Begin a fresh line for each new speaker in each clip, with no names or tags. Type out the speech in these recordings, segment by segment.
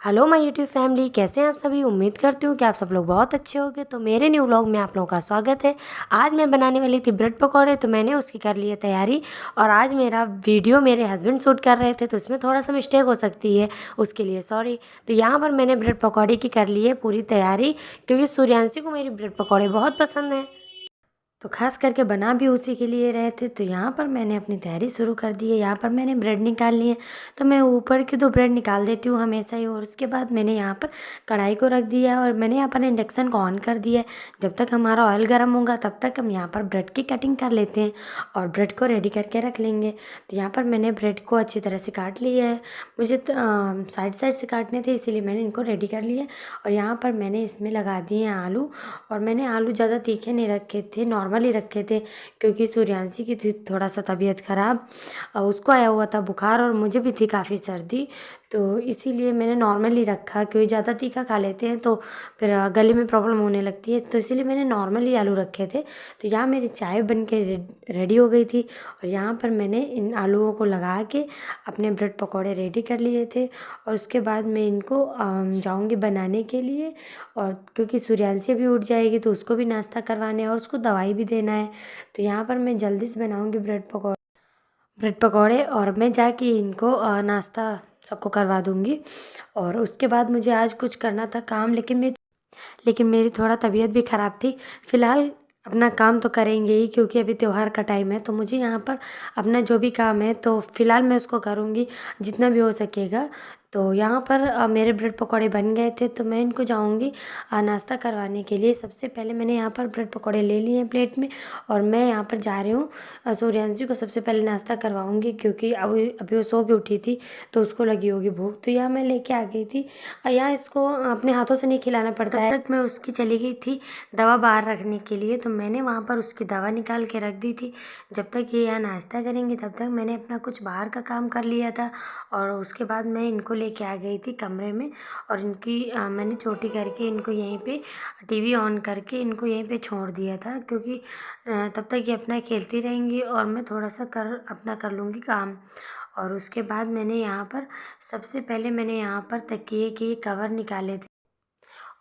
Hello my YouTube family, कैसे हैं आप सभी। उम्मीद करती हूँ कि आप सब लोग बहुत अच्छे होंगे। तो मेरे न्यू व्लॉग में आप लोगों का स्वागत है। आज मैं बनाने वाली थी ब्रेड पकौड़े, तो मैंने उसकी कर ली है तैयारी। और आज मेरा वीडियो मेरे हस्बैंड शूट कर रहे थे, तो उसमें थोड़ा सा मिस्टेक हो सकती है, उसके लिए सॉरी। तो यहाँ पर मैंने ब्रेड पकौड़े की कर ली है पूरी तैयारी, क्योंकि सूर्यांशी को मेरी ब्रेड पकौड़े बहुत पसंद हैं, तो खास करके बना भी उसी के लिए रहे थे। तो यहाँ पर मैंने अपनी तैयारी शुरू कर दी है। यहाँ पर मैंने ब्रेड निकाल ली है, तो मैं ऊपर की दो ब्रेड निकाल देती हूँ हमेशा ही। और उसके बाद मैंने यहाँ पर कढ़ाई को रख दिया है और मैंने यहाँ पर इंडक्शन को ऑन कर दिया है। जब तक हमारा ऑयल गर्म होगा तब तक हम यहाँ पर ब्रेड की कटिंग कर लेते हैं और ब्रेड को रेडी करके रख लेंगे। तो यहाँ पर मैंने ब्रेड को अच्छी तरह से काट लिया है। मुझे तो साइड साइड से काटने थे, इसीलिए मैंने इनको रेडी कर लिया। और यहाँ पर मैंने इसमें लगा दिए हैं आलू। और मैंने आलू ज़्यादा तीखे नहीं रखे थे, नॉर्मल ही रखे थे, क्योंकि सूर्यांशी की थी थोड़ा सा तबीयत ख़राब, उसको आया हुआ था बुखार और मुझे भी थी काफ़ी सर्दी, तो इसीलिए मैंने नॉर्मल ही रखा। क्योंकि ज़्यादा तीखा खा लेते हैं तो फिर गले में प्रॉब्लम होने लगती है, तो इसीलिए मैंने नॉर्मल ही आलू रखे थे। तो यहाँ मेरी चाय बन के रेडी हो गई थी और यहाँ पर मैंने इन आलूओं को लगा के अपने ब्रेड पकौड़े रेडी कर लिए थे। और उसके बाद मैं इनको जाऊँगी बनाने के लिए। और क्योंकि सूर्यांशी भी उठ जाएगी तो उसको भी नाश्ता करवाना है और उसको दवाई भी देना है। तो यहाँ पर मैं जल्दी से बनाऊँगी ब्रेड पकौड़े और मैं जाके इनको नाश्ता सबको करवा दूँगी। और उसके बाद मुझे आज कुछ करना था काम, लेकिन मेरी थोड़ा तबीयत भी ख़राब थी। फ़िलहाल अपना काम तो करेंगे ही, क्योंकि अभी त्योहार का टाइम है, तो मुझे यहाँ पर अपना जो भी काम है तो फ़िलहाल मैं उसको करूँगी जितना भी हो सकेगा। तो यहाँ पर मेरे ब्रेड पकौड़े बन गए थे, तो मैं इनको जाऊँगी नाश्ता करवाने के लिए। सबसे पहले मैंने यहाँ पर ब्रेड पकौड़े ले लिए हैं प्लेट में और मैं यहाँ पर जा रही हूँ सूर्यांशी को सबसे पहले नाश्ता करवाऊँगी, क्योंकि अभी वो सो के उठी थी तो उसको लगी होगी भूख। तो यहाँ मैं लेके आ गई थी। यहाँ इसको अपने हाथों से नहीं खिलाना पड़ता है। तब तक मैं उसकी चली गई थी दवा बाहर रखने के लिए, तो मैंने वहाँ पर उसकी दवा निकाल के रख दी थी। जब तक ये यहाँ नाश्ता करेंगे तब तक मैंने अपना कुछ बाहर का काम कर लिया था। और उसके बाद मैं इनको लेके आ गई थी कमरे में और इनकी मैंने छोटी करके इनको यहीं पे टीवी ऑन करके इनको यहीं पे छोड़ दिया था, क्योंकि तब तक ये अपना खेलती रहेंगी और मैं थोड़ा सा अपना कर लूँगी काम। और उसके बाद मैंने यहाँ पर सबसे पहले मैंने यहाँ पर तकिए के कवर निकाले थे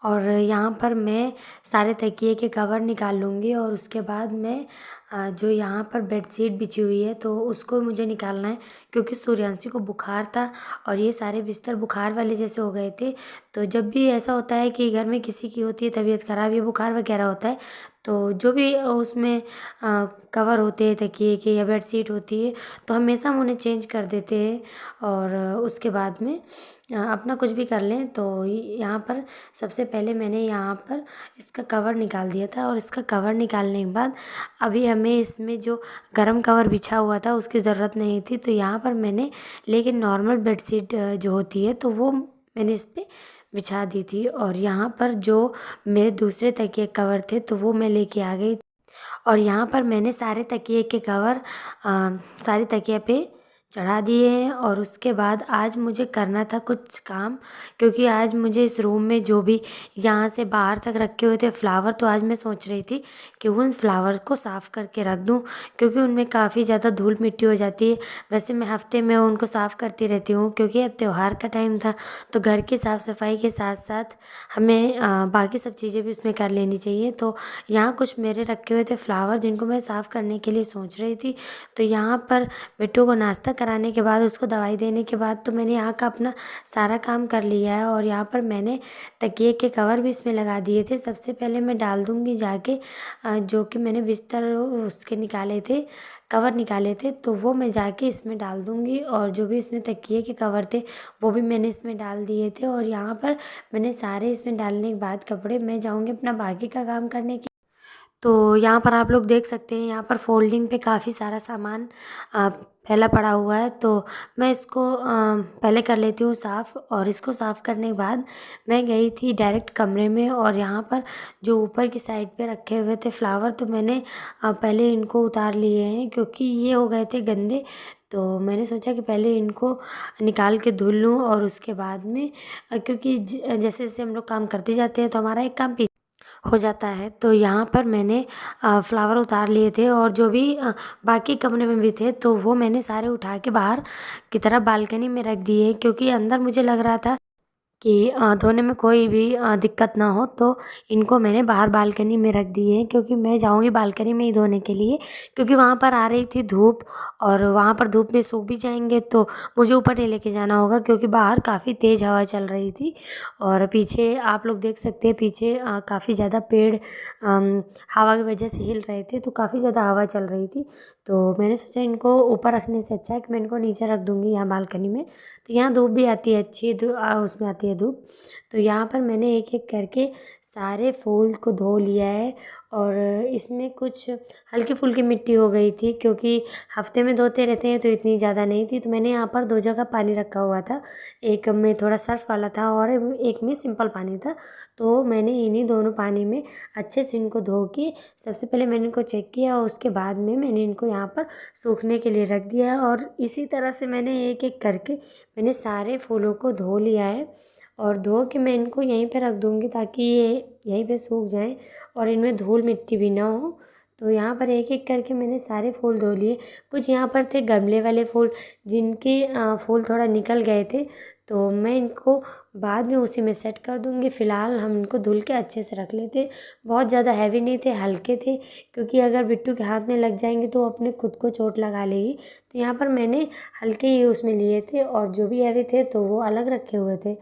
और यहाँ पर मैं सारे तकिए के कवर निकाल लूँगी। और उसके बाद मैं जो यहाँ पर बेडशीट बिछी हुई है तो उसको मुझे निकालना है, क्योंकि सूर्यांशी को बुखार था और ये सारे बिस्तर बुखार वाले जैसे हो गए थे। तो जब भी ऐसा होता है कि घर में किसी की होती है तबीयत ख़राब या बुखार वगैरह होता है, तो जो भी उसमें कवर होते हैं तकिए के या बेडशीट होती है, तो हमेशा हम उन्हें चेंज कर देते हैं। और उसके बाद में अपना कुछ भी कर लें। तो यहाँ पर सबसे पहले मैंने यहाँ पर इसका कवर निकाल दिया था और इसका कवर निकालने के बाद अभी हमें इसमें जो गरम कवर बिछा हुआ था उसकी ज़रूरत नहीं थी। तो यहाँ पर मैंने लेकिन नॉर्मल बेडशीट जो होती है तो वो मैंने इस पर बिछा दी थी। और यहाँ पर जो मेरे दूसरे तकिए कवर थे तो वो मैं लेके आ गई। और यहाँ पर मैंने सारे तकिए के कवर सारे तकिए पे चढ़ा दिए हैं। और उसके बाद आज मुझे करना था कुछ काम, क्योंकि आज मुझे इस रूम में जो भी यहाँ से बाहर तक रखे हुए थे फ्लावर, तो आज मैं सोच रही थी कि उन फ्लावर को साफ़ करके रख दूँ, क्योंकि उनमें काफ़ी ज़्यादा धूल मिट्टी हो जाती है। वैसे मैं हफ्ते में उनको साफ़ करती रहती हूँ, क्योंकि अब त्योहार का टाइम था तो घर की साफ़ सफाई के साथ साथ हमें बाकी सब चीज़ें भी उसमें कर लेनी चाहिए। तो यहाँ कुछ मेरे रखे हुए थे फ्लावर जिनको मैं साफ़ करने के लिए सोच रही थी। तो यहाँ पर बिट्टू को नाश्ता कराने के बाद उसको दवाई देने के बाद तो मैंने यहाँ का अपना सारा काम कर लिया है। और यहाँ पर मैंने तकिए के कवर भी इसमें लगा दिए थे। सबसे पहले मैं डाल दूँगी जाके जो कि मैंने बिस्तर उसके निकाले थे, कवर निकाले थे, तो वो मैं जाके इसमें डाल दूँगी। और जो भी इसमें तकिए के कवर थे वो भी मैंने इसमें डाल दिए थे। और यहाँ पर मैंने सारे इसमें डालने के बाद कपड़े मैं जाऊँगी अपना बाकी का काम करने के। तो यहाँ पर आप लोग देख सकते हैं, यहाँ पर फोल्डिंग पे काफ़ी सारा सामान फैला पड़ा हुआ है। तो मैं इसको पहले कर लेती हूँ साफ़। और इसको साफ़ करने के बाद मैं गई थी डायरेक्ट कमरे में। और यहाँ पर जो ऊपर की साइड पे रखे हुए थे फ्लावर, तो मैंने पहले इनको उतार लिए हैं, क्योंकि ये हो गए थे गंदे। तो मैंने सोचा कि पहले इनको निकाल के धुल लूँ और उसके बाद में क्योंकि जैसे जैसे हम लोग काम करते जाते हैं तो हमारा एक काम हो जाता है। तो यहाँ पर मैंने फ्लावर उतार लिए थे और जो भी बाकी कमरे में भी थे तो वो मैंने सारे उठा के बाहर की तरफ बालकनी में रख दिए, क्योंकि अंदर मुझे लग रहा था कि धोने में कोई भी दिक्कत ना हो, तो इनको मैंने बाहर बालकनी में रख दिए हैं, क्योंकि मैं जाऊँगी बालकनी में ही धोने के लिए, क्योंकि वहाँ पर आ रही थी धूप और वहाँ पर धूप में सूख भी जाएंगे तो मुझे ऊपर नहीं लेके जाना होगा, क्योंकि बाहर काफ़ी तेज़ हवा चल रही थी। और पीछे आप लोग देख सकते हैं, पीछे काफ़ी ज़्यादा पेड़ हवा की वजह से हिल रहे थे, तो काफ़ी ज़्यादा हवा चल रही थी। तो मैंने सोचा इनको ऊपर रखने से अच्छा है कि मैं इनको नीचे रख दूँगी यहाँ बालकनी में। तो यहाँ धूप भी आती है अच्छी, उसमें आती है धूप। तो यहाँ पर मैंने एक एक करके सारे फूल को धो लिया है। और इसमें कुछ हल्की फुल्की मिट्टी हो गई थी, क्योंकि हफ्ते में धोते रहते हैं तो इतनी ज़्यादा नहीं थी। तो मैंने यहाँ पर 2 जगह पानी रखा हुआ था, एक में थोड़ा सर्फ वाला था और एक में सिंपल पानी था। तो मैंने इन्हीं दोनों पानी में अच्छे से इनको धो के सबसे पहले मैंने इनको चेक किया, और उसके बाद में मैंने इनको यहाँ पर सूखने के लिए रख दिया है। और इसी तरह से मैंने एक एक करके मैंने सारे फूलों को धो लिया है, और धो के मैं इनको यहीं पे रख दूँगी, ताकि ये यहीं पे सूख जाएं और इनमें धूल मिट्टी भी ना हो। तो यहाँ पर एक एक करके मैंने सारे फूल धो लिए। कुछ यहाँ पर थे गमले वाले फूल, जिनके फूल थोड़ा निकल गए थे, तो मैं इनको बाद में उसी में सेट कर दूँगी। फ़िलहाल हम इनको धुल के अच्छे से रख लेते। बहुत ज़्यादा हैवी नहीं थे, हल्के थे, क्योंकि अगर बिट्टू के हाथ में लग जाएंगे तो वो अपने खुद को चोट लगा लेगी। तो यहाँ पर मैंने हल्के ही उसमें लिए थे, और जो भी हैवी थे तो वो अलग रखे हुए थे।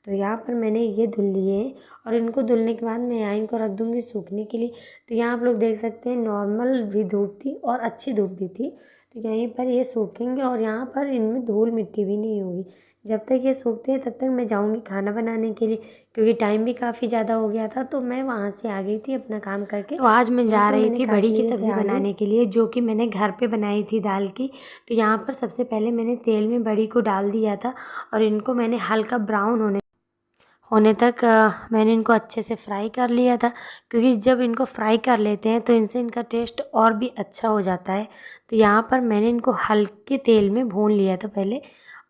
तो यहाँ पर मैंने ये धुल लिए हैं, और इनको धुलने के बाद मैं यहाँ इनको रख दूँगी सूखने के लिए। तो यहाँ आप लोग देख सकते हैं, नॉर्मल भी धूप थी और अच्छी धूप भी थी। तो यहीं पर ये सूखेंगे, और यहाँ पर इनमें धूल मिट्टी भी नहीं होगी। जब तक ये सूखते हैं तब तक मैं जाऊँगी खाना बनाने के लिए, क्योंकि टाइम भी काफ़ी ज़्यादा हो गया था। तो मैं वहाँ से आ गई थी अपना काम करके। तो आज मैं जा रही थी बड़ी की सब्ज़ी बनाने के लिए, जो कि मैंने घर पे बनाई थी दाल की। तो यहाँ पर सबसे पहले मैंने तेल में बड़ी को डाल दिया था, और इनको मैंने हल्का ब्राउन होने तक मैंने इनको अच्छे से फ्राई कर लिया था, क्योंकि जब इनको फ्राई कर लेते हैं तो इनसे इनका टेस्ट और भी अच्छा हो जाता है। तो यहाँ पर मैंने इनको हल्के तेल में भून लिया था पहले,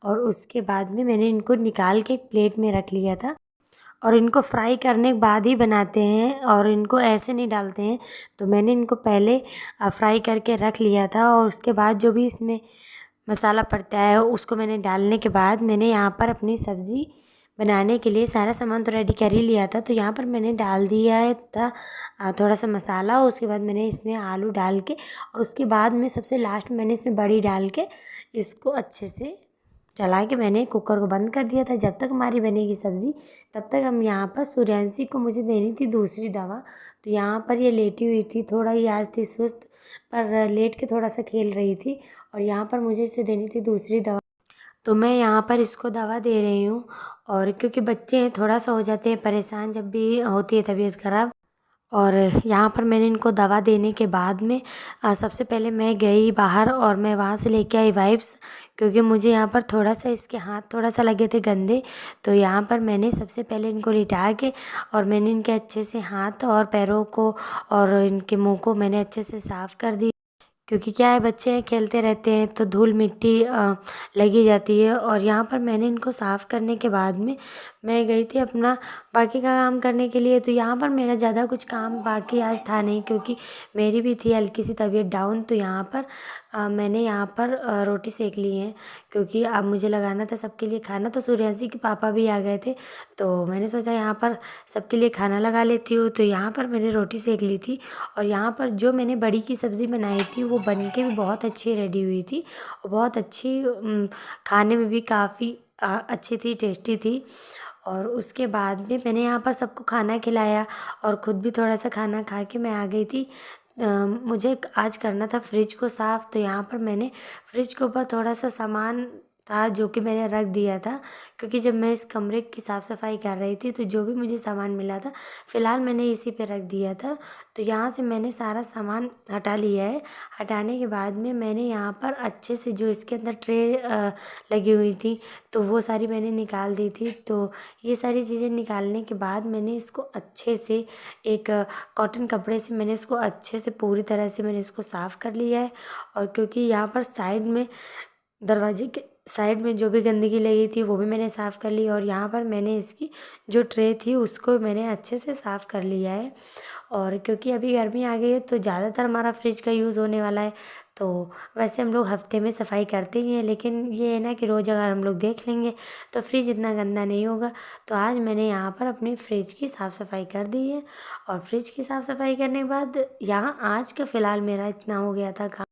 और उसके बाद में मैंने इनको निकाल के एक प्लेट में रख लिया था। और इनको फ्राई करने के बाद ही बनाते हैं, और इनको ऐसे नहीं डालते हैं। तो मैंने इनको पहले फ्राई करके रख लिया था, और उसके बाद जो भी इसमें मसाला पड़ता है उसको मैंने डालने के बाद मैंने यहाँ पर अपनी सब्ज़ी बनाने के लिए सारा सामान तो रेडी कर ही लिया था। तो यहाँ पर मैंने डाल दिया है था थोड़ा सा मसाला, और उसके बाद मैंने इसमें आलू डाल के, और उसके बाद में सबसे लास्ट में मैंने इसमें बड़ी डाल के इसको अच्छे से चला के मैंने कुकर को बंद कर दिया था। जब तक हमारी बनेगी सब्ज़ी, तब तक हम यहाँ पर सूर्यांशी को मुझे देनी थी दूसरी दवा। तो यहाँ पर ये लेटी हुई थी, थोड़ा ही आज थी सुस्त, पर लेट के थोड़ा सा खेल रही थी, और यहाँ पर मुझे इसे देनी थी दूसरी दवा। तो मैं यहाँ पर इसको दवा दे रही हूँ। और क्योंकि बच्चे हैं, थोड़ा सा हो जाते हैं परेशान जब भी होती है तबीयत ख़राब। और यहाँ पर मैंने इनको दवा देने के बाद में सबसे पहले मैं गई बाहर, और मैं वहाँ से लेके आई वाइप्स, क्योंकि मुझे यहाँ पर थोड़ा सा इसके हाथ थोड़ा सा लगे थे गंदे। तो यहाँ पर मैंने सबसे पहले इनको लिटा के, और मैंने इनके अच्छे से हाथ और पैरों को और इनके मुंह को मैंने अच्छे से साफ़ कर दी, क्योंकि क्या है, बच्चे हैं, खेलते रहते हैं तो धूल मिट्टी लगी जाती है। और यहाँ पर मैंने इनको साफ़ करने के बाद में मैं गई थी अपना बाकी का काम करने के लिए। तो यहाँ पर मेरा ज़्यादा कुछ काम बाकी आज था नहीं, क्योंकि मेरी भी थी हल्की सी तबीयत डाउन। तो यहाँ पर मैंने यहाँ पर रोटी सेक ली है, क्योंकि अब मुझे लगाना था सबके लिए खाना। तो सूर्यांशी के पापा भी आ गए थे, तो मैंने सोचा यहाँ पर सबके लिए खाना लगा लेती हूँ। तो यहाँ पर मैंने रोटी सेक ली थी, और यहाँ पर जो मैंने बड़ी की सब्ज़ी बनाई थी वो बन के भी बहुत अच्छी रेडी हुई थी, और बहुत अच्छी खाने में भी काफ़ी अच्छी थी, टेस्टी थी। और उसके बाद में मैंने यहाँ पर सबको खाना खिलाया, और ख़ुद भी थोड़ा सा खाना खा के मैं आ गई थी। मुझे आज करना था फ्रिज को साफ़। तो यहाँ पर मैंने फ्रिज के ऊपर थोड़ा सा सामान था जो कि मैंने रख दिया था, क्योंकि जब मैं इस कमरे की साफ़ सफाई कर रही थी तो जो भी मुझे सामान मिला था फ़िलहाल मैंने इसी पे रख दिया था। तो यहाँ से मैंने सारा सामान हटा लिया है। हटाने के बाद में मैंने यहाँ पर अच्छे से जो इसके अंदर ट्रे लगी हुई थी तो वो सारी मैंने निकाल दी थी। तो ये सारी चीज़ें निकालने के बाद मैंने इसको अच्छे से एक कॉटन कपड़े से मैंने इसको अच्छे से पूरी तरह से मैंने इसको साफ़ कर लिया है। और क्योंकि यहाँ पर साइड में दरवाजे के साइड में जो भी गंदगी लगी थी वो भी मैंने साफ़ कर ली, और यहाँ पर मैंने इसकी जो ट्रे थी उसको मैंने अच्छे से साफ़ कर लिया है। और क्योंकि अभी गर्मी आ गई है तो ज़्यादातर हमारा फ्रिज का यूज़ होने वाला है, तो वैसे हम लोग हफ्ते में सफाई करते ही हैं, लेकिन ये है ना कि रोज़ अगर हम लोग देख लेंगे तो फ्रिज इतना गंदा नहीं होगा। तो आज मैंने यहाँ पर अपने फ्रिज की साफ़ सफाई कर दी है। और फ्रिज की साफ़ सफाई करने के बाद यहाँ आज का फ़िलहाल मेरा इतना हो गया था काम।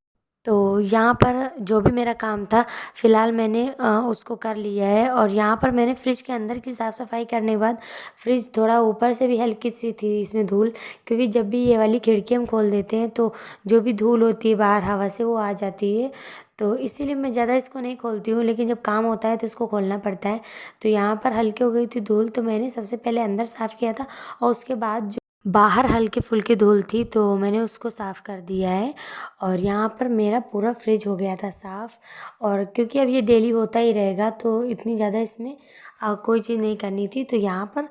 तो यहाँ पर जो भी मेरा काम था फ़िलहाल मैंने उसको कर लिया है। और यहाँ पर मैंने फ्रिज के अंदर की साफ़ सफाई करने के बाद फ्रिज थोड़ा ऊपर से भी हल्की सी थी इसमें धूल, क्योंकि जब भी ये वाली खिड़की हम खोल देते हैं तो जो भी धूल होती है बाहर हवा से वो आ जाती है। तो इसीलिए मैं ज़्यादा इसको नहीं खोलती हूँ, लेकिन जब काम होता है तो इसको खोलना पड़ता है। तो यहाँ पर हल्की हो गई थी धूल, तो मैंने सबसे पहले अंदर साफ़ किया था और उसके बाद जो बाहर हल्के फुल्की धूल थी तो मैंने उसको साफ़ कर दिया है। और यहाँ पर मेरा पूरा फ्रिज हो गया था साफ़। और क्योंकि अब ये डेली होता ही रहेगा तो इतनी ज़्यादा इसमें कोई चीज़ नहीं करनी थी। तो यहाँ पर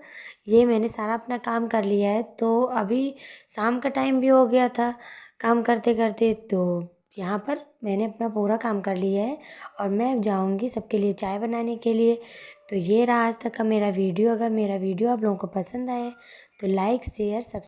ये मैंने सारा अपना काम कर लिया है। तो अभी शाम का टाइम भी हो गया था काम करते करते, तो यहाँ पर मैंने अपना पूरा काम कर लिया है। और मैं अब जाऊँगी सबके लिए चाय बनाने के लिए। तो ये रहा आज तक का मेरा वीडियो। अगर मेरा वीडियो आप लोगों को पसंद आए तो लाइक शेयर सब